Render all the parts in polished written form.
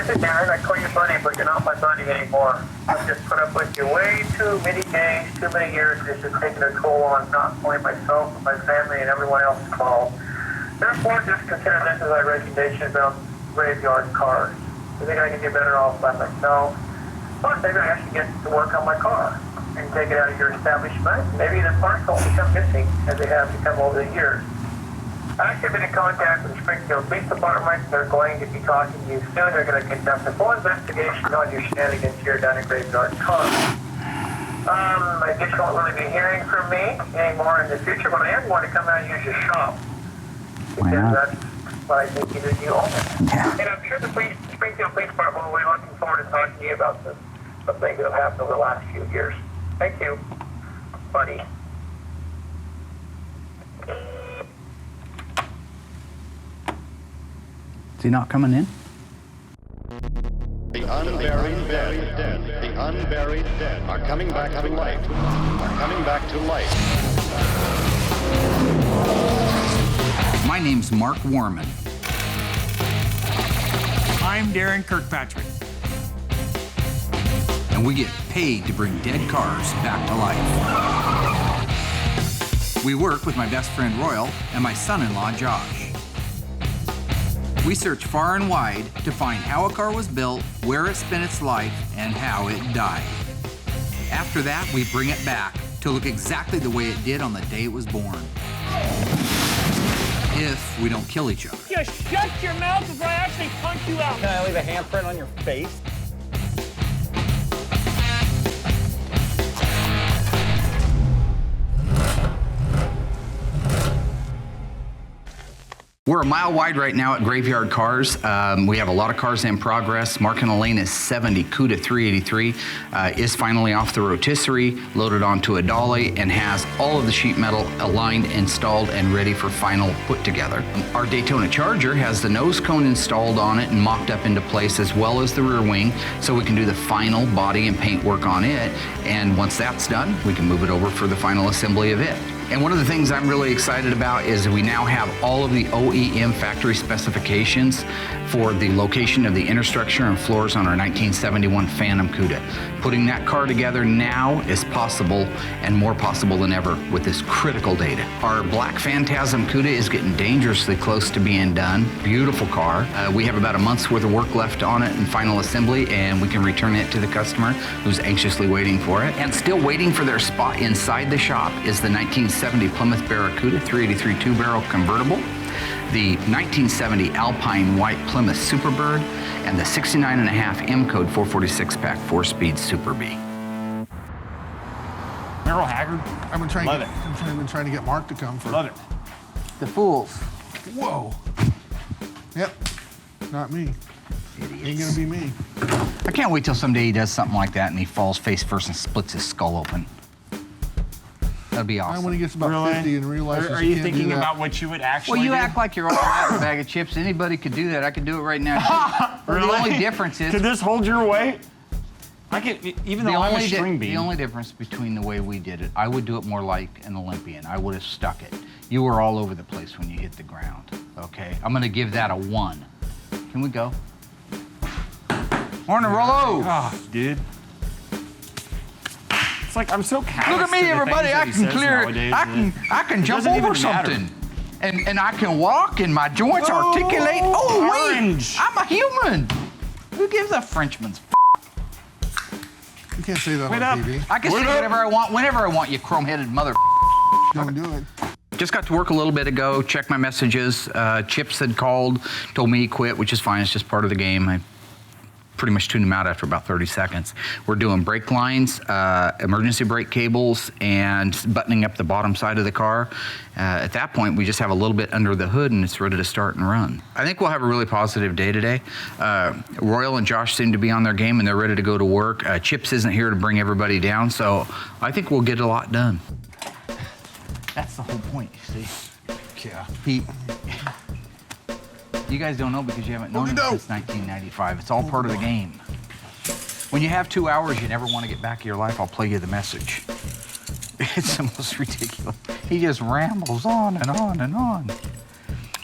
This is Daren. I call you buddy, but you're not my buddy anymore. I've just put up with you way too many days, too many years. This is taking a toll on not only myself, but my family and everyone else involved. Therefore, just consider this as my resignation about graveyard Carz. I think I can get better off by myself. Plus, maybe I should get to work on my car and take it out of your establishment. Maybe the parts won't become missing as they have become over the years. I have been in contact with the Springfield Police Department. They're going to be talking to you soon. They're going to conduct a full investigation on your shenanigans here down at Graveyard Carz. I guess you won't really be hearing from me anymore in the future, but I am going to come out and use your shop. Because that's what I think you own it. Yeah. And I'm sure the Springfield Police Department will be looking forward to talking to you about the things that have happened over the last few years. Thank you, buddy. Is he not coming in? The unburied dead, the unburied dead are coming back to life, are coming back to life. My name's Mark Worman. I'm Daren Kirkpatrick. And we get paid to bring dead cars back to life. We work with my best friend Royal and my son-in-law Josh. We search far and wide to find how a car was built, where it spent its life, and how it died. After that, we bring it back to look exactly the way it did on the day it was born. If we don't kill each other. Just shut your mouth before I actually punch you out. Can I leave a handprint on your face? We're a mile wide right now at Graveyard Carz. We have a lot of cars in progress. Mark and Elena's 70 CUDA 383 is finally off the rotisserie, loaded onto a dolly, and has all of the sheet metal aligned, installed, and ready for final put together. Our Daytona Charger has the nose cone installed on it and mocked up into place, as well as the rear wing, so we can do the final body and paint work on it. And once that's done, we can move it over for the final assembly of it. And one of the things I'm really excited about is we now have all of the OEM factory specifications for the location of the inner structure and floors on our 1971 Phantom CUDA. Putting that car together now is possible, and more possible than ever with this critical data. Our Black Phantasm CUDA is getting dangerously close to being done. Beautiful car. We have about a month's worth of work left on it in final assembly, and we can return it to the customer who's anxiously waiting for it. And still waiting for their spot inside the shop is the 1970 Plymouth Barracuda 383 two-barrel convertible, the 1970 Alpine White Plymouth Superbird, and the 69.5 M-Code 446-pack 4-speed Super B. Merle Haggard. I've been trying to get Mark to come for. Love it. The Fools. Whoa. Yep. Not me. Idiots. Ain't gonna be me. I can't wait till someday he does something like that and he falls face first and splits his skull open. That'd be awesome. And when he gets about 50 and realizes Are he you can't thinking do that. about what you would actually Well, you do? act like you're all about a bag of chips. Anybody could do that. I could do it right now. Really? The only difference is Could this hold your weight? I could, even though I'm a string bean. the only difference between the way we did it, I would do it more like an Olympian. I would have stuck it. You were all over the place when you hit the ground. Okay, I'm gonna give that a 1. Can we go? Morning, Rollo. Oh, dude. It's like I'm so callous. Look at me, to the everybody. things I that he can says clear. nowadays, I can jump doesn't over even matter. something, and I can walk, and my joints articulate. Oh, wait, orange. I'm a human. Who gives a Frenchman's? You can't say that Wait on up. TV. I can say whatever I want, whenever I want. You chrome-headed mother. Don't do it. Just got to work a little bit ago. Checked my messages. Chips had called, told me he quit, which is fine. It's just part of the game. I pretty much tuned him out after about 30 seconds. We're doing brake lines, emergency brake cables, and buttoning up the bottom side of the car. At that point, we just have a little bit under the hood and it's ready to start and run. I think we'll have a really positive day today. Royal and Josh seem to be on their game and they're ready to go to work. Chips isn't here to bring everybody down, so I think we'll get a lot done. That's the whole point, you see. Yeah. You guys don't know because you haven't known We it don't. since 1995. It's all part of the game. When you have 2 hours you never want to get back in your life, I'll play you the message. It's the most ridiculous. He just rambles on and on and on.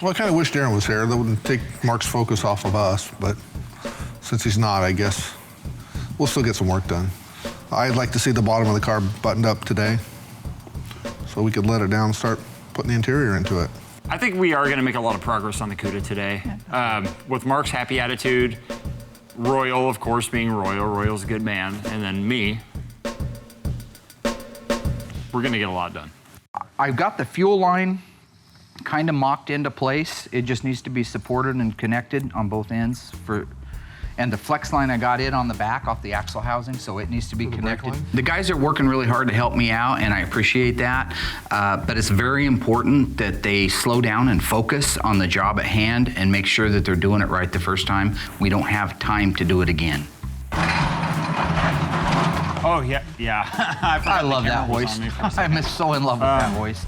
Well, I kind of wish Daren was here. That wouldn't take Mark's focus off of us, but since he's not, I guess we'll still get some work done. I'd like to see the bottom of the car buttoned up today so we could let it down and start putting the interior into it. I think we are going to make a lot of progress on the CUDA today. With Mark's happy attitude, Royal, of course, being Royal. Royal's a good man. And then me. We're going to get a lot done. I've got the fuel line kind of mocked into place. It just needs to be supported and connected on both ends. And the flex line I got in on the back off the axle housing, so it needs to be connected. The guys are working really hard to help me out, and I appreciate that. But it's very important that they slow down and focus on the job at hand and make sure that they're doing it right the first time. We don't have time to do it again. Oh, yeah. I love that hoist. I'm so in love with that hoist.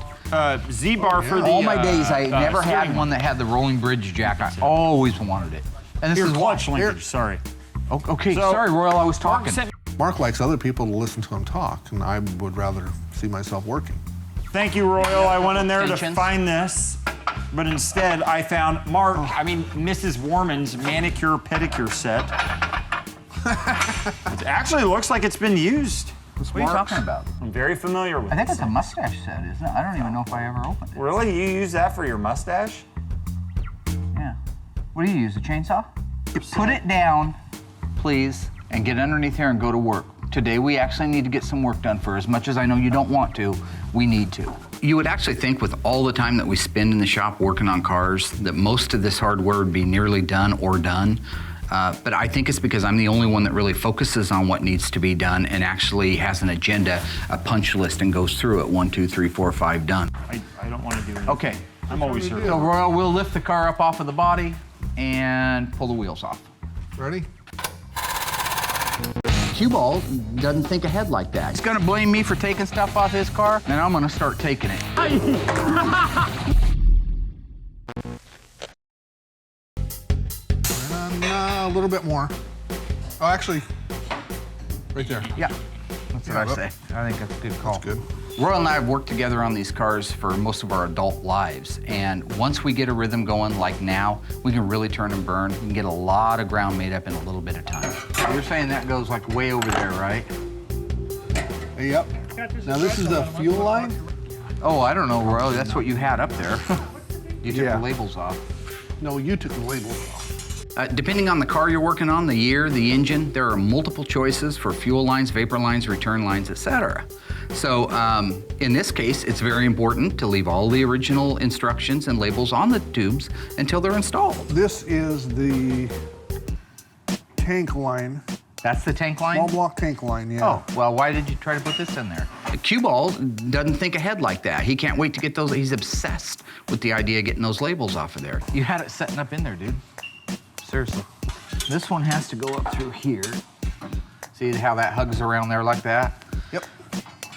Z-bar for the all my days, I never had steering. one that had the rolling bridge jack. I always wanted it. And this Your is clutch why. linkage, sorry. Okay, So, sorry, Royal, I was Mark talking. sent- Mark likes other people to listen to him talk, and I would rather see myself working. Thank you, Royal. I went in there to Extensions. find this, but instead I found Mrs. Worman's manicure pedicure set. It actually looks like it's been used. What are you talking about? I'm very familiar with I think this it's a mustache set, isn't it? I don't even know if I ever opened it. Really? You use that for your mustache? Yeah. What do you use, a chainsaw? Put it down, please, and get underneath here and go to work. Today we actually need to get some work done. For as much as I know you don't want to, we need to. You would actually think with all the time that we spend in the shop working on cars that most of this hardware would be nearly done or done. But I think it's because I'm the only one that really focuses on what needs to be done and actually has an agenda, a punch list, and goes through it. 1, 2, 3, 4, 5, done. I don't want to do anything. Okay. I'm always here. So Royal, we'll lift the car up off of the body and pull the wheels off. Ready? Cue ball doesn't think ahead like that. He's gonna blame me for taking stuff off his car, and I'm gonna start taking it. And a little bit more. Oh, actually, right there. Yeah, that's what I say. I think that's a good call. That's good. Royal and I have worked together on these cars for most of our adult lives, and once we get a rhythm going like now, we can really turn and burn. We can get a lot of ground made up in a little bit of time. You're saying that goes like way over there, right? Yep. Now this is the fuel line? Oh, I don't know, Royal. That's what you had up there. You took Yeah. the labels off. No, you took the label off. Depending on the car you're working on, the year, the engine, there are multiple choices for fuel lines, vapor lines, return lines, etc. So in this case, it's very important to leave all the original instructions and labels on the tubes until they're installed. This is the tank line. That's the tank line? Small block tank line, yeah. Oh, well, why did you try to put this in there? Cue ball doesn't think ahead like that. He can't wait to get those. He's obsessed with the idea of getting those labels off of there. You had it setting up in there, dude. Seriously. This one has to go up through here. See how that hugs around there like that? Yep.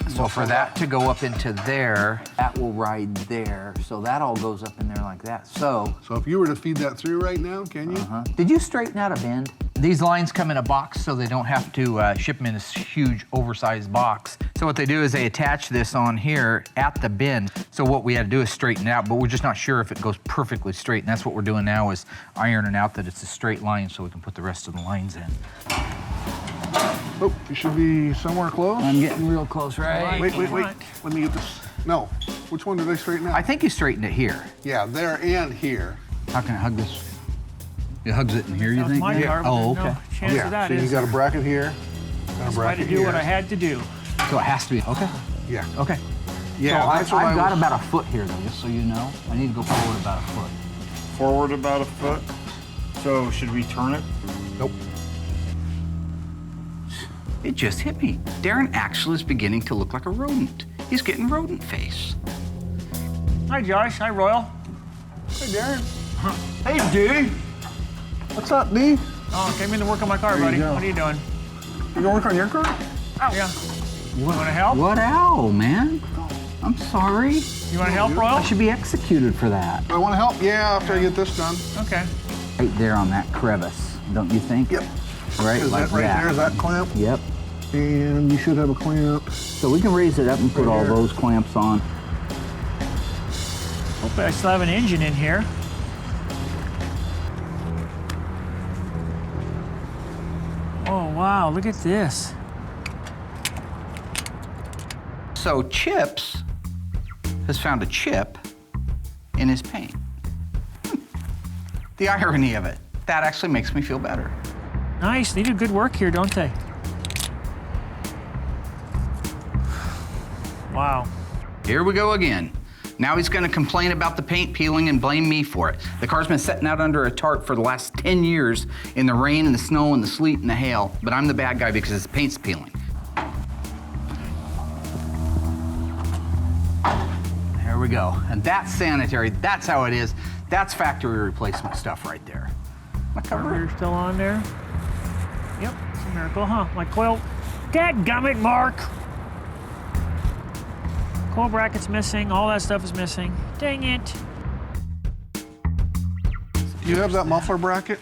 So for that to go up into there, that will ride there. So that all goes up in there like that. So if you were to feed that through right now, can you? did you straighten out a bend? These lines come in a box so they don't have to ship them in this huge oversized box. So what they do is they attach this on here at the bend. So what we had to do is straighten it out, but we're just not sure if it goes perfectly straight. And that's what we're doing now is ironing out that it's a straight line so we can put the rest of the lines in. Oh, you should be somewhere close. I'm getting real close, right? Wait. Let me get this. No. Which one did I straighten out? I think you straightened it here. Yeah, there and here. How can it hug this? It hugs it in here, you think? my car, but Oh, there's okay. no chance of that. So you got a bracket here. And a Tried to bracket do here. what I had to do. So it has to be, okay. Yeah. Okay. Yeah, So that's what I've I got was- about a foot here though, just so you know. I need to go forward about a foot. Forward about a foot. So should we turn it? Nope. It just hit me. Daren actually is beginning to look like a rodent. He's getting rodent face. Hi, Josh. Hi, Royal. Hey, Daren. Hey, dude. What's up, D? Oh, came in to work on my car, There you buddy. go. What are you doing? You gonna work on your car? Yeah. You want to help? What ow, man? I'm sorry. You want to help, Royal? I should be executed for that. I want to help. Yeah, after I get this done. Okay. Right there on that crevice, don't you think? Yep. Right, Is like that right there? Is that clamp? Yep. And you should have a clamp. So we can raise it up and put all here. those clamps on. Hopefully I still have an engine in here. wow, look at this. So Chips has found a chip in his paint. The irony of it. That actually makes me feel better. Nice, they do good work here, don't they? Wow. Here we go again. Now he's gonna complain about the paint peeling and blame me for it. The car's been sitting out under a tarp for the last 10 years in the rain and the snow and the sleet and the hail, but I'm the bad guy because his paint's peeling. There we go. And that's sanitary, that's how it is. That's factory replacement stuff right there. My Carburetor still on there. Yep, it's a miracle, huh? My coil, dadgummit, Mark! Coil bracket's missing, all that stuff is missing. Dang it. Do you have that muffler bracket?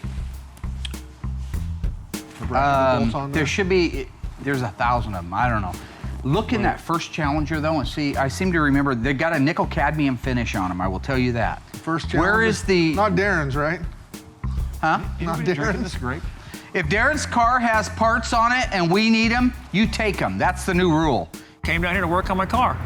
The bracket that bolts on There should be, there's 1,000 of them, I don't know. Look in that first Challenger though and see, I seem to remember they got a nickel cadmium finish on them, I will tell you that. First Challenger? Where is the... Not Daren's, right? Huh? Not Daren's. This grape. If Darren's car has parts on it and we need them, you take them. That's the new rule. Came down here to work on my car.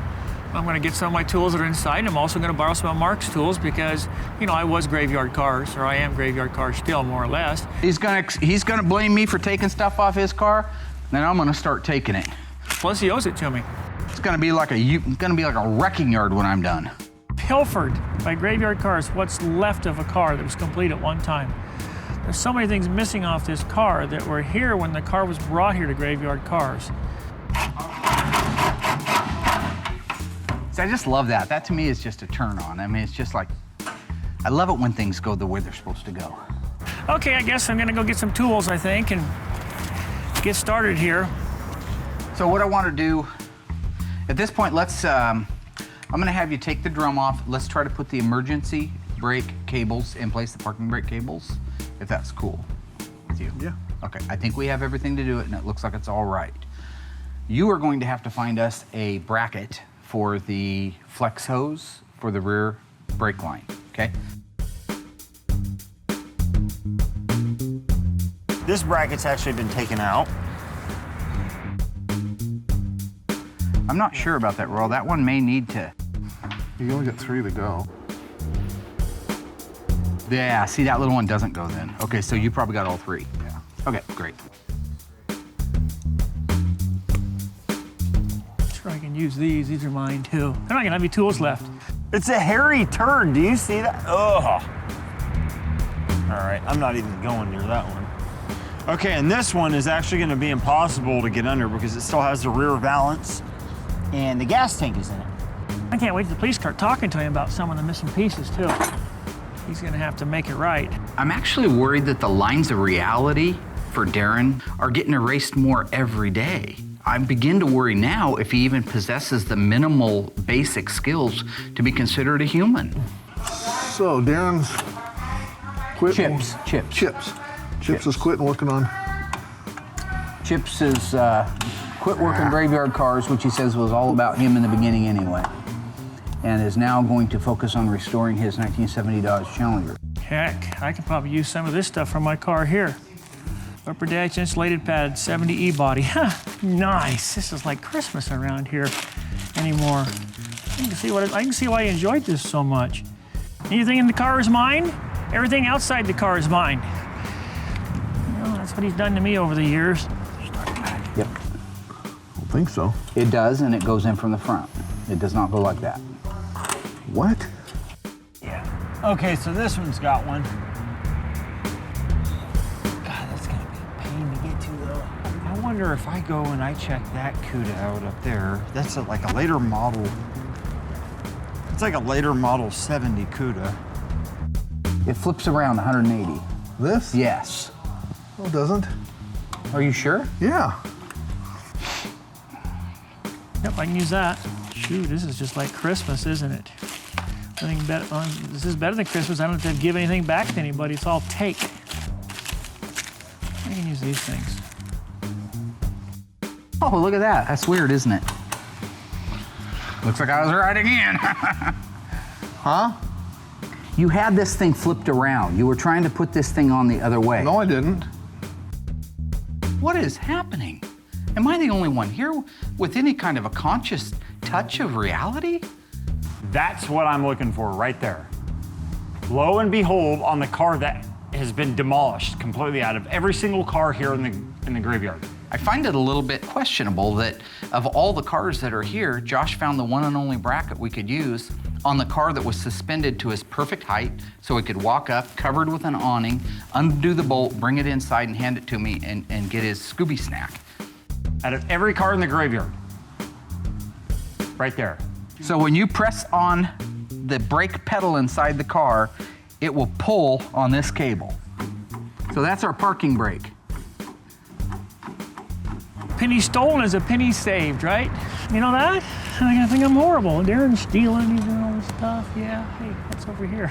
I'm gonna get some of my tools that are inside, and I'm also gonna borrow some of Mark's tools because, you know, I was Graveyard Carz, or I am Graveyard Carz still, more or less. He's gonna blame me for taking stuff off his car, then I'm gonna start taking it. Plus, he owes it to me. It's gonna be like a wrecking yard when I'm done. Pilfered by Graveyard Carz, what's left of a car that was complete at one time. There's so many things missing off this car that were here when the car was brought here to Graveyard Carz. See, I just love that. That to me is just a turn on. I mean, it's just like, I love it when things go the way they're supposed to go. Okay, I guess I'm gonna go get some tools, I think, and get started here. So what I want to do, at this point, I'm gonna have you take the drum off. Let's try to put the emergency brake cables in place, the parking brake cables, if that's cool with you. Yeah. Okay, I think we have everything to do it and it looks like it's all right. You are going to have to find us a bracket for the flex hose for the rear brake line, okay? This bracket's actually been taken out. I'm not sure about that, Royal. That one may need to. You only got 3 to go. Yeah, see, that little one doesn't go then. Okay, so you probably got all 3. Yeah. Okay, great. Sure, I can use these. These are mine too. I'm not gonna have any tools left. It's a hairy turd. Do you see that? Ugh. All right, I'm not even going near that one. Okay, and this one is actually going to be impossible to get under because it still has the rear valance and the gas tank is in it. I can't wait till the police start talking to him about some of the missing pieces too. He's gonna have to make it right. I'm actually worried that the lines of reality for Daren are getting erased more every day. I begin to worry now if he even possesses the minimal basic skills to be considered a human. So Daren's quit. Chips is quitting working on. Chips is quit working Graveyard Carz, which he says was all about him in the beginning anyway, and is now going to focus on restoring his 1970 Dodge Challenger. Heck, I could probably use some of this stuff from my car here. Upper dash insulated pad, 70E body. Huh, nice. This is like Christmas around here anymore. I can see why you enjoyed this so much. Anything in the car is mine. Everything outside the car is mine. You know, that's what he's done to me over the years. Yep. I don't think so. It does, and it goes in from the front. It does not go like that. What? Yeah. Okay, so this one's got one. God, that's gonna be a pain to get to though. I wonder if I go and I check that CUDA out up there. That's like a later model. It's like a later model 70 CUDA. It flips around 180. This? Yes. No, it doesn't. Are you sure? Yeah. Yep, I can use that. Shoot, this is just like Christmas, isn't it? This is better than Christmas. I don't have to give anything back to anybody. It's all take. I can use these things. Oh, look at that. That's weird, isn't it? Looks like I was right again. Huh? You had this thing flipped around. You were trying to put this thing on the other way. No, I didn't. What is happening? Am I the only one here with any kind of a conscious touch of reality? That's what I'm looking for right there. Lo and behold, on the car that has been demolished completely out of every single car here in the graveyard. I find it a little bit questionable that of all the cars that are here, Josh found the one and only bracket we could use on the car that was suspended to his perfect height so he could walk up, covered with an awning, undo the bolt, bring it inside and hand it to me and get his Scooby snack. Out of every car in the graveyard. Right there. So when you press on the brake pedal inside the car, it will pull on this cable. So that's our parking brake. Penny stolen is a penny saved, right? You know that? I think I'm horrible. Daren's stealing, he's doing all this stuff. Yeah, hey, what's over here?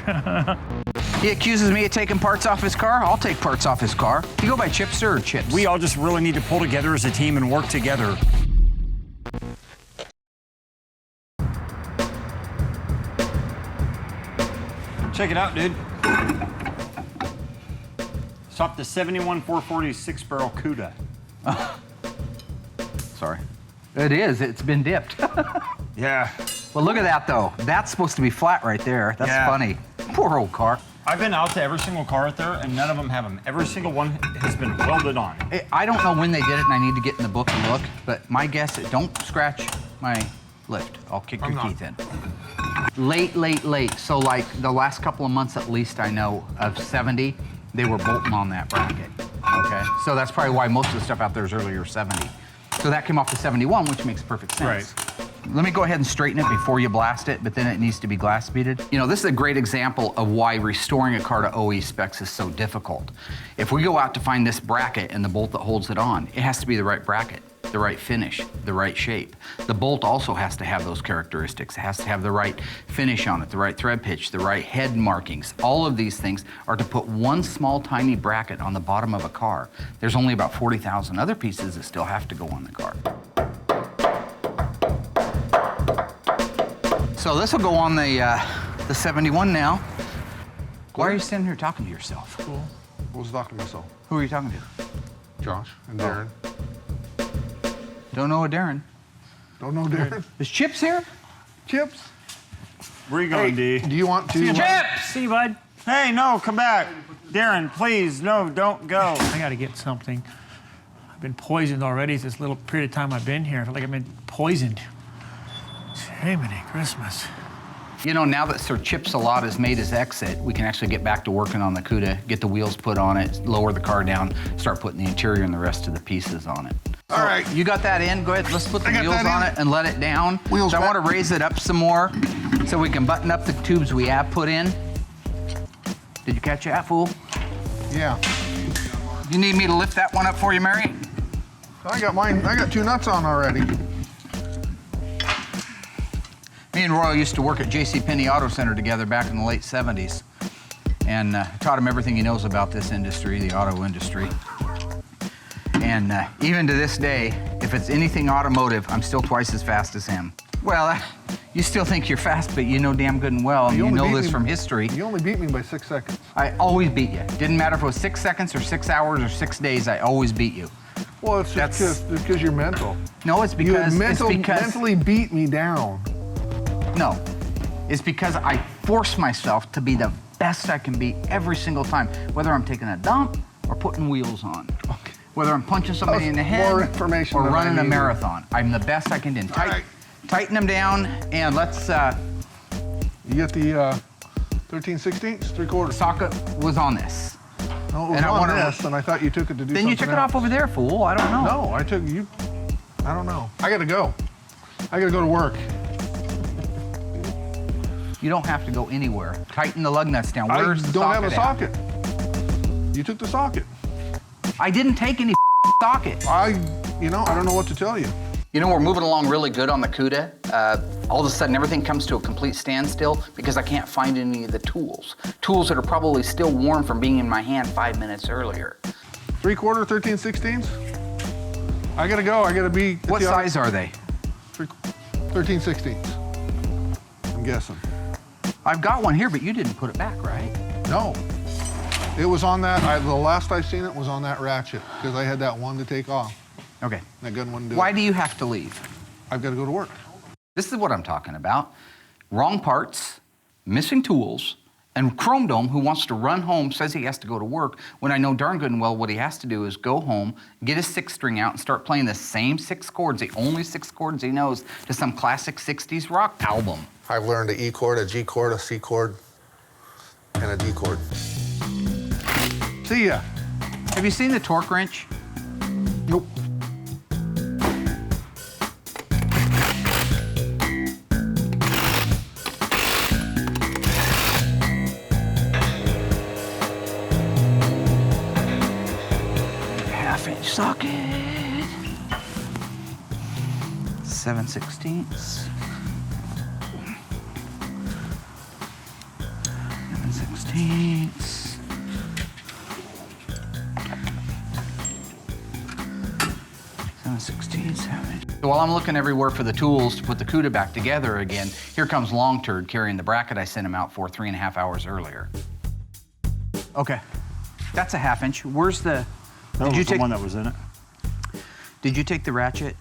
He accuses me of taking parts off his car. I'll take parts off his car. You go by Chipster or Chips? We all just really need to pull together as a team and work together. Check it out, dude. Stop the 71 440 6-barrel CUDA. Sorry. It is. It's been dipped. Yeah. Well, look at that, though. That's supposed to be flat right there. That's Yeah. funny. Poor old car. I've been out to every single car out there, and none of them have them. Every single one has been welded on. I don't know when they did it, and I need to get in the book and look, but my guess is don't scratch my lift. I'll kick your teeth in. Late. So like the last couple of months at least I know of 70, they were bolting on that bracket, okay? So that's probably why most of the stuff out there is earlier 70. So that came off the 71, which makes perfect sense. Right. Let me go ahead and straighten it before you blast it, but then it needs to be glass beaded. You know, this is a great example of why restoring a car to OE specs is so difficult. If we go out to find this bracket and the bolt that holds it on, it has to be the right bracket, the right finish, the right shape. The bolt also has to have those characteristics. It has to have the right finish on it, the right thread pitch, the right head markings. All of these things are to put one small tiny bracket on the bottom of a car. There's only about 40,000 other pieces that still have to go on the car. So this will go on the 71 now. Why are you standing here talking to yourself? Cool. I was talking to myself. Who are you talking to? Josh and Daren. Don't know a Daren. Don't know Daren? Is Chips here? Chips? Where you going, D? Do you want to? Chips! See you, bud. Hey, no, come back. Daren, please, no, don't go. I gotta get something. I've been poisoned already this little period of time I've been here. I feel like I've been poisoned. Jiminy Christmas. You know, now that Sir Chips-a-Lot has made his exit, we can actually get back to working on the CUDA, get the wheels put on it, lower the car down, start putting the interior and the rest of the pieces on it. All right. You got that in? Go ahead, let's put the I got wheels that on in. it and let it down. Wheels So I back. want to raise it up some more so we can button up the tubes we have put in. Did you catch that, fool? Yeah. You need me to lift that one up for you, Mary? I got mine. I got 2 nuts on already. Me and Royal used to work at JCPenney Auto Center together back in the late 70s. And taught him everything he knows about this industry, the auto industry. And even to this day, if it's anything automotive, I'm still twice as fast as him. Well, you still think you're fast, but you know damn good and well, and you only know beat this me- from history. You only beat me by 6 seconds. I always beat you. Didn't matter if it was 6 seconds or 6 hours or 6 days, I always beat you. Well, it's just because you're mental. No, it's You because, mentally beat me down. No, it's because I force myself to be the best I can be every single time, whether I'm taking a dump or putting wheels on. Okay. Whether I'm punching somebody in the head more information or than I running a needed. marathon. I'm the best I can do. All right. Tighten them down, and let's, You get the 13/16, 3/4. socket was on this. No, it was And I on wanna- this, and I thought you took it to do Then something you took it else. off over there, fool. I don't know. No, I took you. I don't know. I gotta go. I gotta go to work. You don't have to go anywhere. Tighten the lug nuts down. I Where's the don't have a socket at? socket. You took the socket. I didn't take any socket. I don't know what to tell you. You know, we're moving along really good on the CUDA. All of a sudden, everything comes to a complete standstill because I can't find any of the tools. Tools that are probably still warm from being in my hand 5 minutes earlier. 3/4, 13/16. I gotta go. I gotta be. at What the size are they? 13/16. I'm guessing. I've got one here, but you didn't put it back, right? No. It was on that, the last I seen it was on that ratchet, because I had that one to take off. Okay. That gun wouldn't do Why it. do you have to leave? I've got to go to work. This is what I'm talking about. Wrong parts, missing tools, and Chrome Dome, who wants to run home, says he has to go to work, when I know darn good and well what he has to do is go home, get his 6-string out, and start playing the same 6 chords, the only 6 chords he knows, to some classic 60s rock album. I've learned an E chord, a G chord, a C chord, and a D chord. See ya. Have you seen the torque wrench? Nope. Half-inch socket. 7/16. 7/16. 7/16. So while I'm looking everywhere for the tools to put the CUDA back together again, here comes Long Turd carrying the bracket I sent him out for 3.5 hours earlier. Okay, that's a 1/2 inch. Where's the? That was the one that was in it. Did you take the ratchet?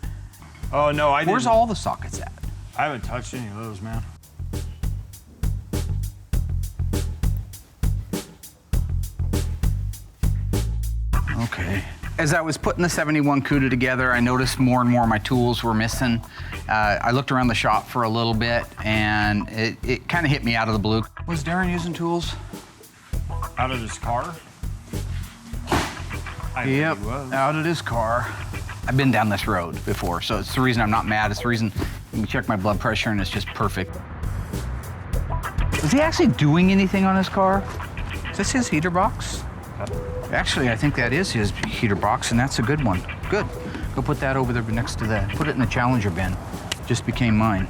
Oh, no, I didn't. Where's all the sockets at? I haven't touched any of those, man. Okay. As I was putting the 71 CUDA together, I noticed more and more of my tools were missing. I looked around the shop for a little bit, and it kind of hit me out of the blue. Was Daren using tools? Out of this car? I Yep, think he was. out of his car. I've been down this road before, so it's the reason I'm not mad. It's the reason you check my blood pressure, and it's just perfect. Is he actually doing anything on his car? Is this his heater box? Actually, I think that is his heater box, and that's a good one. Good. Go put that over there next to that. Put it in the Challenger bin. Just became mine.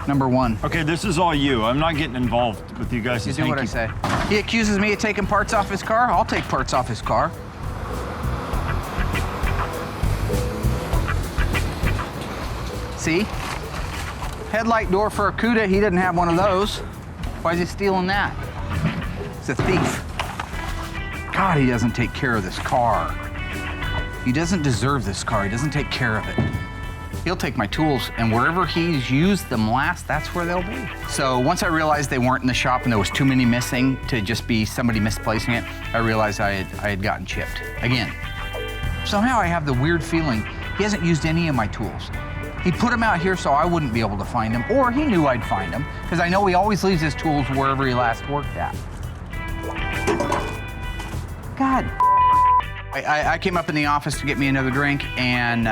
Number 1. Okay, this is all you. I'm not getting involved with you guys. You do what I say. He accuses me of taking parts off his car. I'll take parts off his car. See? Headlight door for a CUDA. He didn't have one of those. Why is he stealing that? He's a thief. God, he doesn't take care of this car. He doesn't deserve this car. He doesn't take care of it. He'll take my tools, and wherever he's used them last, that's where they'll be. So once I realized they weren't in the shop and there was too many missing to just be somebody misplacing it, I realized I had gotten chipped again. Somehow I have the weird feeling he hasn't used any of my tools. He put them out here so I wouldn't be able to find them, or he knew I'd find them, because I know he always leaves his tools wherever he last worked at. God. I came up in the office to get me another drink, and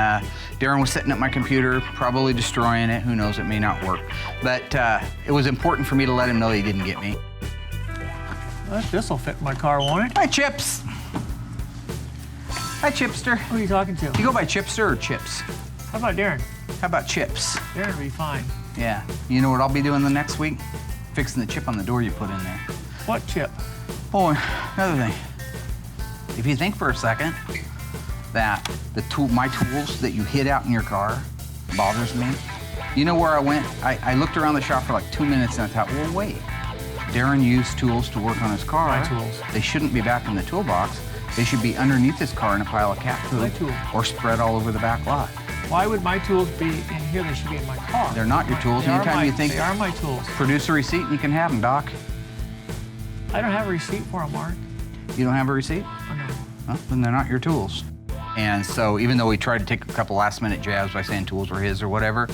Daren was sitting at my computer, probably destroying it. Who knows, it may not work. But it was important for me to let him know he didn't get me. This will fit my car, won't it? Hi, Chips. Hi, Chipster. Who are you talking to? You go by Chipster or Chips? How about Daren? How about Chips? Daren will be fine. Yeah. You know what I'll be doing the next week? Fixing the chip on the door you put in there. What chip? Oh, another thing. If you think for a second that my tools that you hid out in your car bothers me, you know where I went? I looked around the shop for like 2 minutes and I thought, well, wait. Daren used tools to work on his car. My tools. They shouldn't be back in the toolbox. They should be underneath his car in a pile of cat My food tools. or spread all over the back lot. Why would my tools be in here? They should be in my car. They're not your tools. They are Anytime my- you think They are my tools. produce a receipt and you can have them, Doc. I don't have a receipt for them, Mark. You don't have a receipt? Oh, no. Well, then they're not your tools. And so even though we tried to take a couple last-minute jabs by saying tools were his or whatever,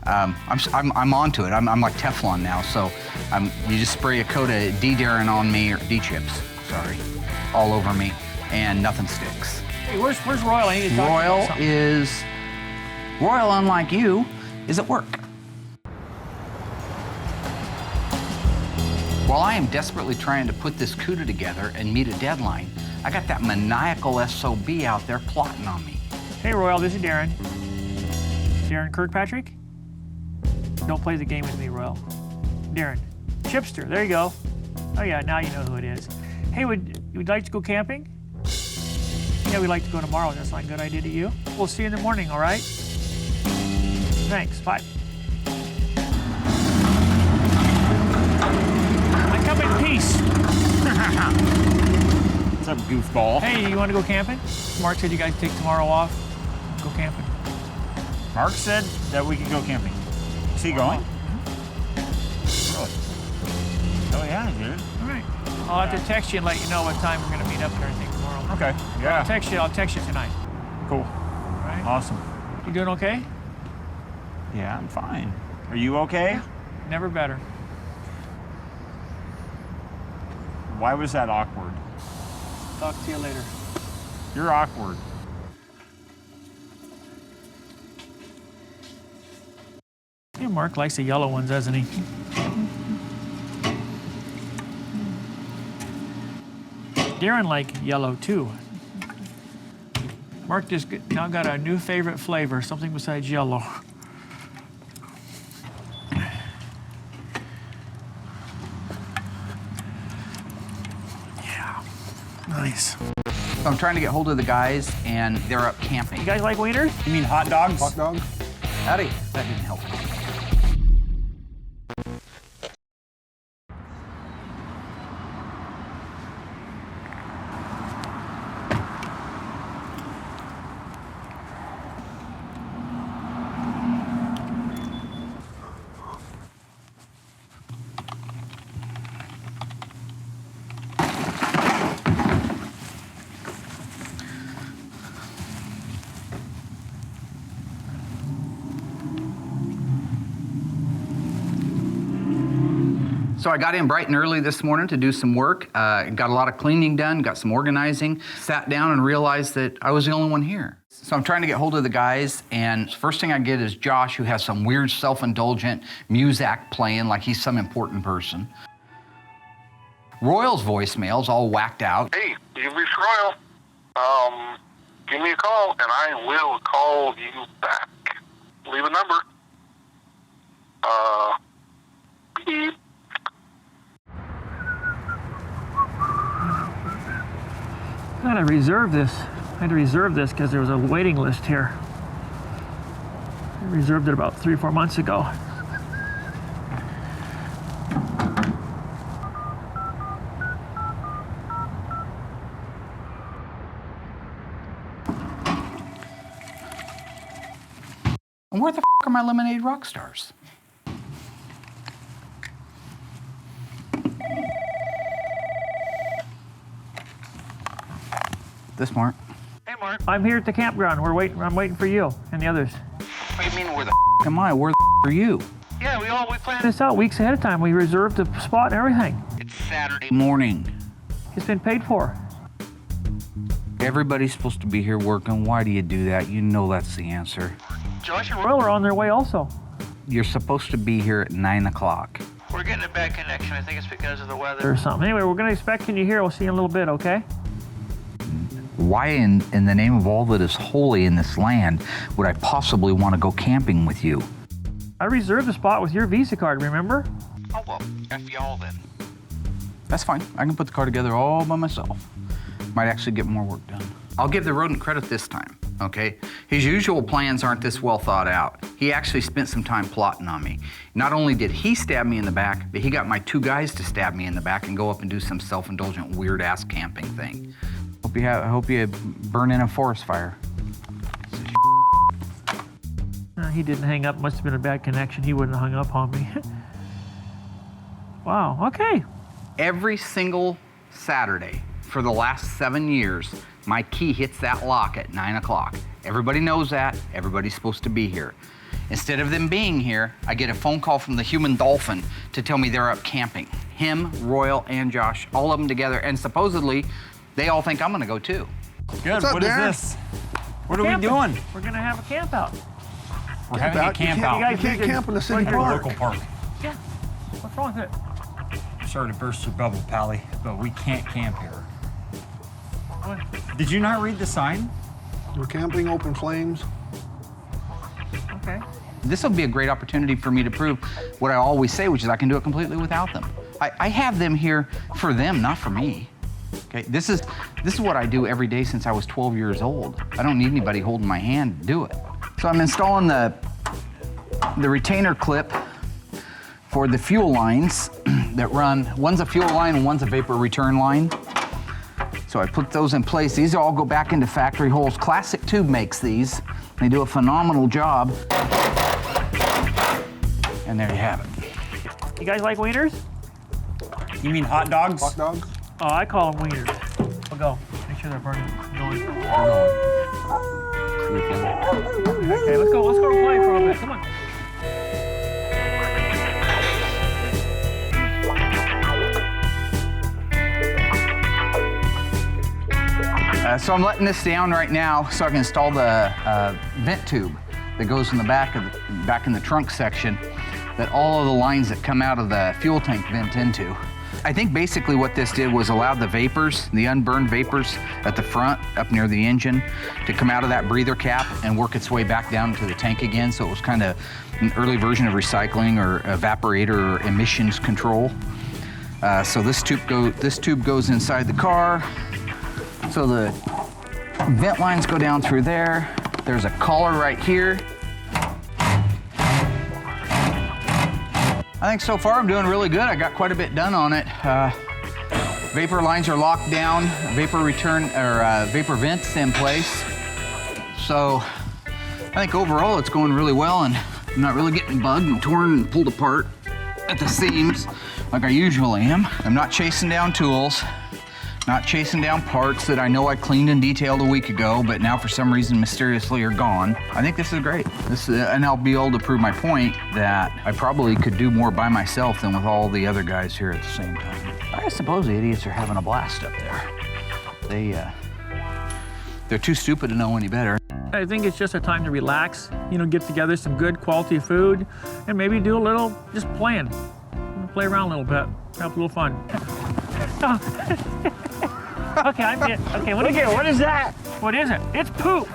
I'm onto it. I'm like Teflon now. So you just spray a coat of D-Daren on me, or D-Chips, sorry, all over me, and nothing sticks. Hey, where's Royal? I need to talk to you about something. Royal, unlike you, is at work. While I am desperately trying to put this CUDA together and meet a deadline, I got that maniacal SOB out there plotting on me. Hey, Royal, this is Daren. Daren Kirkpatrick? Don't play the game with me, Royal. Daren. Chipster, there you go. Oh, yeah, now you know who it is. Hey, would you like to go camping? Yeah, we'd like to go tomorrow. That's not a good idea to you? We'll see you in the morning, all right? Thanks, bye. I come in peace. goofball. Hey, you want to go camping? Mark said you guys take tomorrow off. Go camping. Mark said that we could go camping. Is he going? Really? Oh yeah, dude. All right. I'll have to text you and let you know what time we're going to meet up and everything tomorrow. Okay. Yeah. I'll text you tonight. Cool. All right. Awesome. You doing okay? Yeah, I'm fine. Are you okay? Never better. Why was that awkward? Talk to you later. You're awkward. Yeah, Mark likes the yellow ones, doesn't he? Daren like yellow too. Mark just now got a new favorite flavor, something besides yellow. Yeah, nice. So I'm trying to get hold of the guys, and they're up camping. You guys like wieners? You mean hot dogs? Hot dog? Howdy. That didn't help. So I got in bright and early this morning to do some work, got a lot of cleaning done, got some organizing, sat down and realized that I was the only one here. So I'm trying to get hold of the guys, and first thing I get is Josh, who has some weird self-indulgent music playing like he's some important person. Royal's voicemail's all whacked out. Hey, you reached Royal. Give me a call, and I will call you back. Leave a number. Beep. I had to reserve this. I had to reserve this because there was a waiting list here. I reserved it about 3 or 4 months ago. And where the f are my lemonade rock stars? This Mark. Hey, Mark. I'm here at the campground. I'm waiting for you and the others. What do you mean, where the f am I? Where the f are you? Yeah, we planned. This out weeks ahead of time. We reserved the spot and everything. It's Saturday morning. It's been paid for. Everybody's supposed to be here working. Why do you do that? You know that's the answer. Josh and Royal are on their way also. You're supposed to be here at 9 o'clock. we're getting a bad connection. I think it's because of the weather. Or something. Anyway, we're going to expect you here. We'll see you in a little bit, okay? Why in the name of all that is holy in this land would I possibly want to go camping with you? I reserved the spot with your Visa card, remember? Oh, well, F y'all then. That's fine. I can put the car together all by myself. Might actually get more work done. I'll give the rodent credit this time, okay? His usual plans aren't this well thought out. He actually spent some time plotting on me. Not only did he stab me in the back, but he got my two guys to stab me in the back and go up and do some self-indulgent, weird-ass camping thing. I hope you burn in a forest fire. He didn't hang up. Must have been a bad connection. He wouldn't have hung up on me. Wow, okay. Every single Saturday for the last 7 years, my key hits that lock at 9 o'clock. Everybody knows that. Everybody's supposed to be here. Instead of them being here, I get a phone call from the human dolphin to tell me they're up camping. Him, Royal, and Josh, all of them together, and supposedly they all think I'm gonna go too. Good. What's up, What is Daren? this? What are we Camping. doing? We're gonna have a camp out. We're having a camp out. guys- You can't camp in the city Right here. park. Local park. Yeah. What's wrong with it? Sorry to burst your bubble, Pally, but we can't camp here. What? Did you not read the sign? We're camping open flames. Okay. This will be a great opportunity for me to prove what I always say, which is I can do it completely without them. I have them here for them, not for me. Okay, this is what I do every day since I was 12 years old. I don't need anybody holding my hand to do it. So I'm installing the retainer clip for the fuel lines that run. One's a fuel line and one's a vapor return line. So I put those in place. These all go back into factory holes. Classic Tube makes these. They do a phenomenal job. And there you have it. You guys like wieners? You mean hot dogs? Hot dogs? Oh, I call them wieners. We'll go. Make sure they're burning. Going. Okay, let's go play for a bit. Come on. So I'm letting this down right now so I can install the vent tube that goes in the back in the trunk section that all of the lines that come out of the fuel tank vent into. I think basically what this did was allow the vapors, the unburned vapors at the front up near the engine to come out of that breather cap and work its way back down to the tank again. So it was kind of an early version of recycling or evaporator or emissions control. So this tube goes inside the car. So the vent lines go down through there. There's a collar right here. I think so far I'm doing really good. I got quite a bit done on it. Vapor lines are locked down, vapor vents in place. So I think overall it's going really well, and I'm not really getting bugged and torn and pulled apart at the seams like I usually am. I'm not chasing down tools. Not chasing down parts that I know I cleaned and detailed a week ago, but now for some reason mysteriously are gone. I think this is great. And I'll be able to prove my point that I probably could do more by myself than with all the other guys here at the same time. I suppose the idiots are having a blast up there. They're too stupid to know any better. I think it's just a time to relax, get together some good quality food, and maybe do a little just playing. Play around a little bit, have a little fun. Okay, I'm in. Okay, what is that? What is it? It's poop.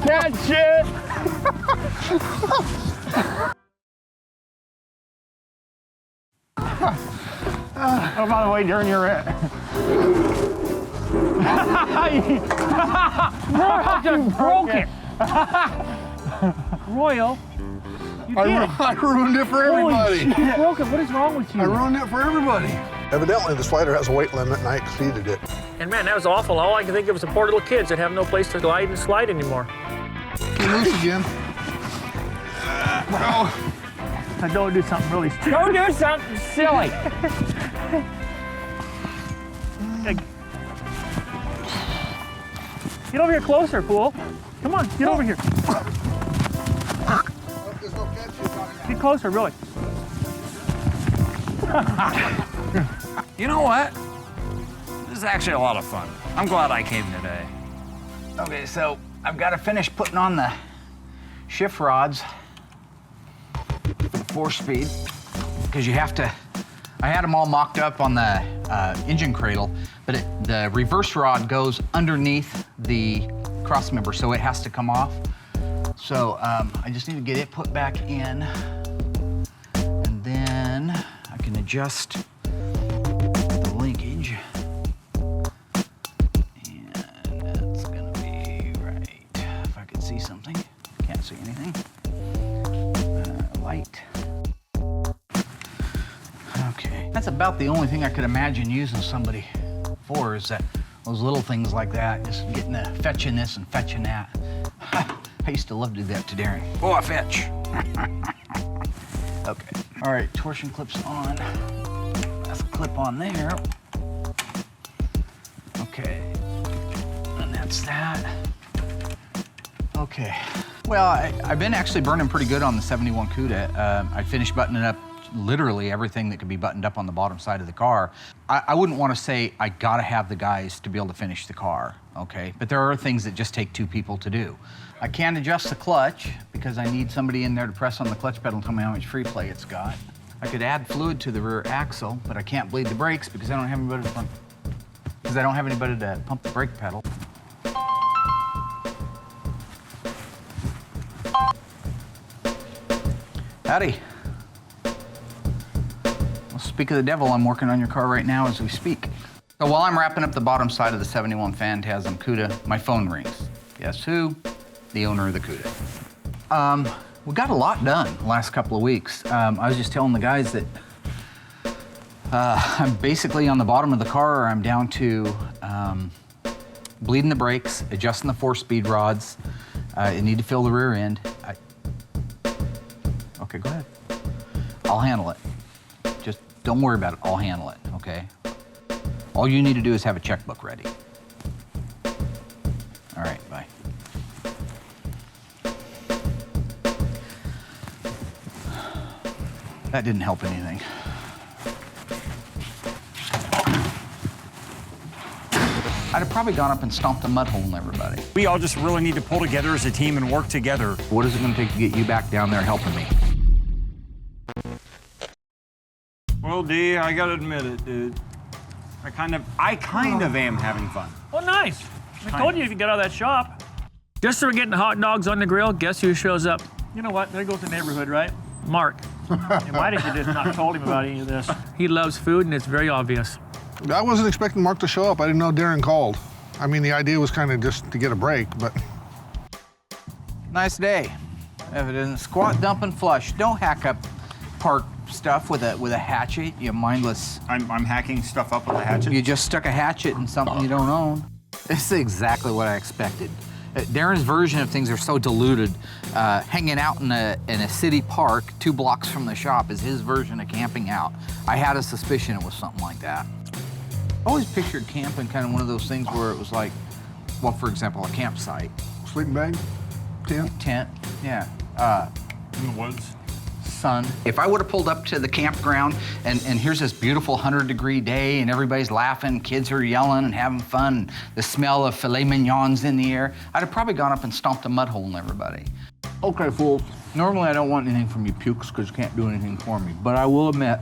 Catch it! Oh, by the way, Daren, you're it. You broke it. Royal. I ruined it for everybody. Holy shit, you broke it. What is wrong with you? I ruined it for everybody. Evidently, the slider has a weight limit, and I exceeded it. And man, that was awful. All I can think of is the poor little kids that have no place to glide and slide anymore. Get loose again. Now don't do something really stupid. Don't do something silly. Get over here closer, fool. Come on, get over here. Get closer, really. You know what? This is actually a lot of fun. I'm glad I came today. Okay, so I've got to finish putting on the shift rods for the 4-speed because you have to. I had them all mocked up on the engine cradle, but the reverse rod goes underneath the cross member, so it has to come off. So I just need to get it put back in, and then I can adjust the linkage. And that's gonna be right. If I could see something. Can't see anything. Light. Okay. That's about the only thing I could imagine using somebody for, is that those little things like that, just getting the fetching this and fetching that. I used to love to do that to Daren. Oh, I fetch. Okay. All right, torsion clip's on. That's a clip on there. Okay. And that's that. Okay. Well, I've been actually burning pretty good on the 71 CUDA. I finished buttoning up literally everything that could be buttoned up on the bottom side of the car. I wouldn't want to say I gotta have the guys to be able to finish the car, okay? But there are things that just take 2 people to do. I can't adjust the clutch because I need somebody in there to press on the clutch pedal and tell me how much free play it's got. I could add fluid to the rear axle, but I can't bleed the brakes because I don't have anybody to pump the brake pedal. Howdy. Well, speak of the devil, I'm working on your car right now as we speak. So while I'm wrapping up the bottom side of the 71 Phantasm CUDA, my phone rings. Guess who? The owner of the CUDA. We got a lot done the last couple of weeks. I was just telling the guys that I'm basically on the bottom of the car, or I'm down to bleeding the brakes, adjusting the 4-speed rods. I need to fill the rear end. Okay, go ahead. I'll handle it. Just don't worry about it. I'll handle it, okay? All you need to do is have a checkbook ready. All right, bye. That didn't help anything. I'd have probably gone up and stomped a mud hole in everybody. We all just really need to pull together as a team and work together. What is it going to take to get you back down there helping me? Well, D, I gotta admit it, dude. I kind of am having fun. Oh, nice. I told you if you get out of that shop. Just so we're getting hot dogs on the grill, guess who shows up? You know what? There goes the neighborhood, right? Mark. And why did you just not told him about any of this? He loves food, and it's very obvious. I wasn't expecting Mark to show up. I didn't know Daren called. I mean, the idea was kind of just to get a break, but... Nice day. If it isn't squat, dump, and flush. Don't hack up park stuff with a hatchet, you mindless. I'm hacking stuff up with a hatchet. You just stuck a hatchet in something you don't own. This is exactly what I expected. Daren's version of things are so diluted. Hanging out in a city park 2 blocks from the shop is his version of camping out. I had a suspicion it was something like that. I always pictured camping kind of one of those things where it was like, well, for example, a campsite. Sleeping bag? Tent, yeah. In the woods. Sun. If I would have pulled up to the campground and here's this beautiful 100-degree day and everybody's laughing, kids are yelling and having fun, and the smell of filet mignon's in the air, I'd have probably gone up and stomped a mud hole in everybody. Okay, fools. Normally I don't want anything from you pukes because you can't do anything for me, but I will admit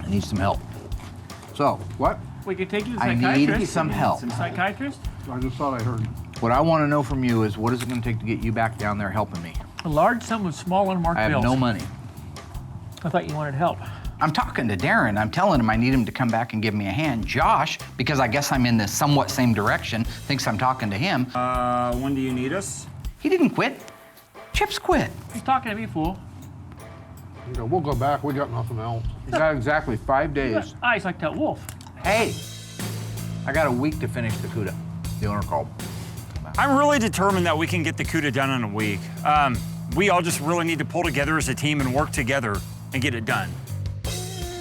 I need some help. So, what? We could take you to I the psychiatrist. need some help. Some psychiatrist? I just thought I heard. What I want to know from you is what is it going to take to get you back down there helping me? A large sum of small unmarked I have bills. no money. I thought you wanted help. I'm talking to Daren. I'm telling him I need him to come back and give me a hand. Josh, because I guess I'm in the somewhat same direction, thinks I'm talking to him. When do you need us? He didn't quit. Chip's quit. He's talking to me, fool. You know, we'll go back. We got nothing else. He's got exactly 5 You days. got eyes like that wolf. Hey, I got a week to finish the CUDA. The owner called. I'm really determined that we can get the CUDA done in a week. We all just really need to pull together as a team and work together and get it done.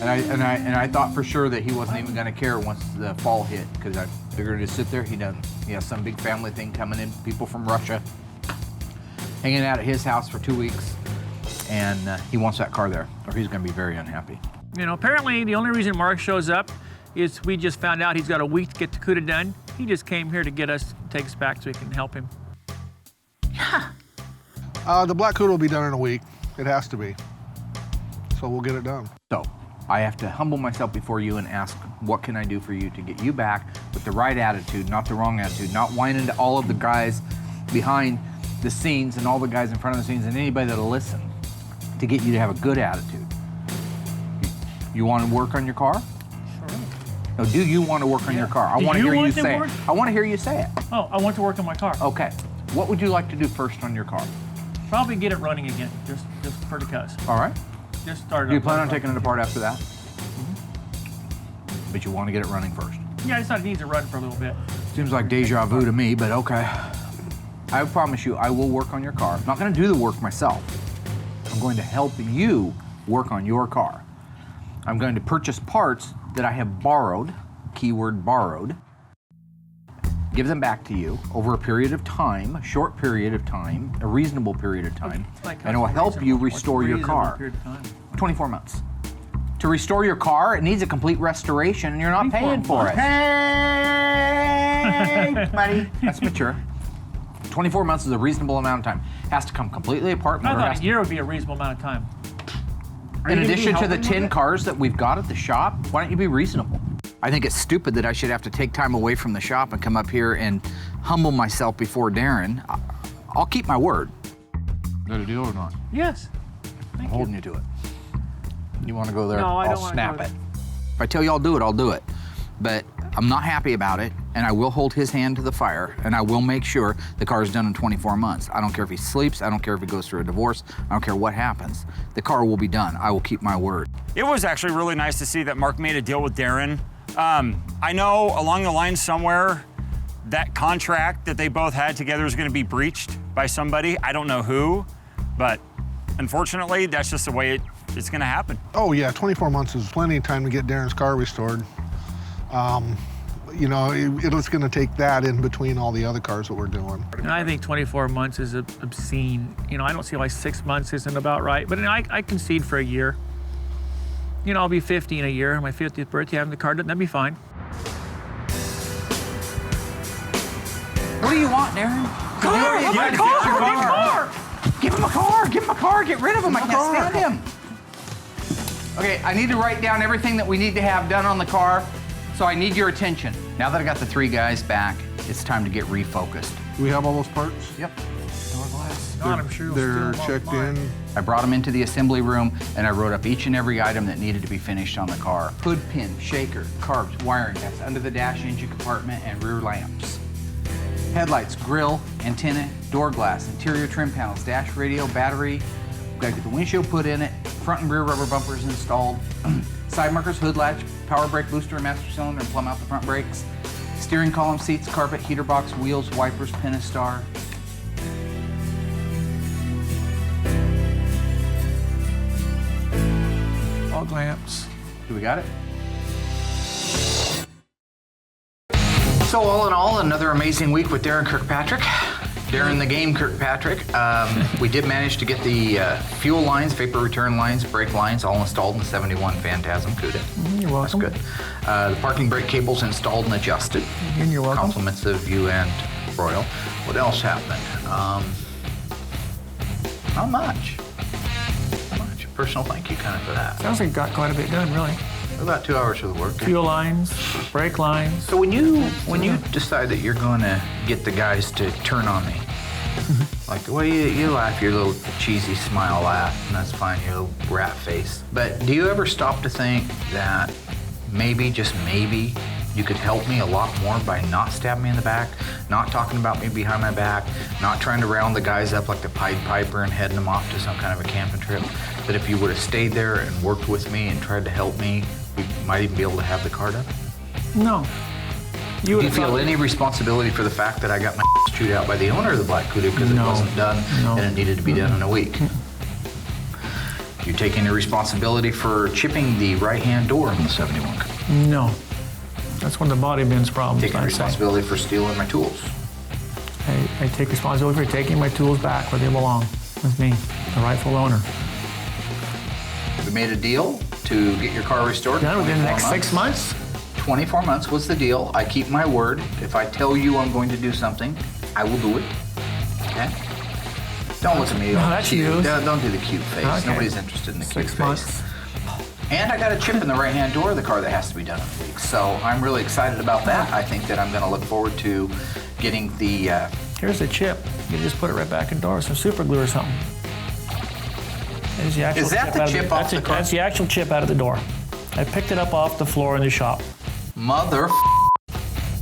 And I thought for sure that he wasn't even going to care once the fall hit, because I figured he'd sit there. He doesn't. He has some big family thing coming in, people from Russia, hanging out at his house for 2 weeks, and he wants that car there, or he's going to be very unhappy. You know, apparently the only reason Mark shows up is we just found out he's got a week to get the CUDA done. He just came here to get us, take us back so we can help him. The black CUDA will be done in a week. It has to be. So we'll get it done. So I have to humble myself before you and ask, what can I do for you to get you back with the right attitude, not the wrong attitude, not whining to all of the guys behind the scenes and all the guys in front of the scenes and anybody that'll listen, to get you to have a good attitude. You want to work on your car? Sure. No, do you want to work on your car? I Do want to you hear you want to say work? it. I want to hear you say it. Oh, I want to work on my car. Okay. What would you like to do first on your car? Probably get it running again, just for the cuz. All right. Just start it Do you up. plan on taking it apart after that? But you want to get it running first. Yeah, I just thought it needs to run for a little bit. Seems like deja vu to me, but okay. I promise you, I will work on your car. I'm not going to do the work myself. I'm going to help you work on your car. I'm going to purchase parts that I have borrowed, keyword borrowed, give them back to you over a period of time, a short period of time, a reasonable period of time, and it will help you restore your car. 24 months. To restore your car, it needs a complete restoration, and you're not paying for it. Hey, buddy. That's mature. 24 months is a reasonable amount of time. Has to come completely apart. I thought a year would be a reasonable amount of time. In addition to the 10 cars that we've got at the shop, why don't you be reasonable? I think it's stupid that I should have to take time away from the shop and come up here and humble myself before Daren. I'll keep my word. Is that a deal or not? Yes. I'm holding you to it. You want to go there? No, I don't I'll wanna snap go it. If I tell you I'll do it, I'll do it. But I'm not happy about it, and I will hold his hand to the fire, and I will make sure the car is done in 24 months. I don't care if he sleeps, I don't care if he goes through a divorce, I don't care what happens. The car will be done. I will keep my word. It was actually really nice to see that Mark made a deal with Daren. I know along the line somewhere that contract that they both had together is going to be breached by somebody. I don't know who, but unfortunately, that's just the way it's going to happen. Oh yeah, 24 months is plenty of time to get Darren's car restored. You know, it's going to take that in between all the other cars that we're doing. And I think 24 months is obscene. You know, I don't see why 6 months isn't about right, but I concede for a year. You know, I'll be 50 in a year, my 50th birthday, having the car done, that'd be fine. What do you want, Daren? Car! Give him a car! Give him a car! Give him a car! Get rid of him! I can't stand him! Okay, I need to write down everything that we need to have done on the car, so I need your attention. Now that I got the 3 guys back, it's time to get refocused. Do we have all those parts? Yep. Door glass. God, I'm sure you'll They're steal them checked off mine. in. I brought them into the assembly room, and I wrote up each and every item that needed to be finished on the car. Hood pin, shaker, carbs, wiring that's under the dash engine compartment, and rear lamps. Headlights, grille, antenna, door glass, interior trim panels, dash radio, battery. We've got to get the windshield put in it, front and rear rubber bumpers installed, side markers, hood latch, power brake booster, master cylinder, and plumb out the front brakes, steering column, seats, carpet, heater box, wheels, wipers, Pentastar. Fog lamps. Do we got it? So all in all, another amazing week with Daren Kirkpatrick. Daren the Game Kirkpatrick. We did manage to get the fuel lines, vapor return lines, brake lines all installed in the 71 Phantasm CUDA. You're welcome. That's good. The parking brake cables installed and adjusted. And you're welcome. Compliments of you and Royal. What else happened? Not much. Not much. Personal thank you kind of for that. Sounds like you got quite a bit done, really. About 2 hours of the work. Fuel lines, brake lines. So when you decide that you're going to get the guys to turn on me, like the way you laugh, your little cheesy smile laugh, and that's fine, your little rat face. But do you ever stop to think that maybe, just maybe, you could help me a lot more by not stabbing me in the back, not talking about me behind my back, not trying to round the guys up like the Pied Piper and heading them off to some kind of a camping trip? That if you would have stayed there and worked with me and tried to help me, we might even be able to have the car done? No. Do you feel any responsibility for the fact that I got my chewed out by the owner of the black CUDA because it wasn't done and it needed to be done in a week? Do you take any responsibility for chipping the right-hand door on the 71 CUDA? No. That's one of the body bins problems. Taking responsibility for stealing my tools? I take responsibility for taking my tools back where they belong, with me, the rightful owner. We made a deal to get your car restored. Done within the next 6 months? 24 months was the deal. I keep my word. If I tell you I'm going to do something, I will do it. Okay? Don't look at me. No, that's cute. you. Don't do the cute face. Okay. Nobody's interested in the cute 6 months. face. And I got a chip in the right-hand door of the car that has to be done in a week. So I'm really excited about that. I think that I'm going to look forward to getting the... Here's the chip. You just put it right back in the door with some super glue or something. There's the actual Is that the chip off the car? That's the actual chip out of the door. I picked it up off the floor in the shop. Mother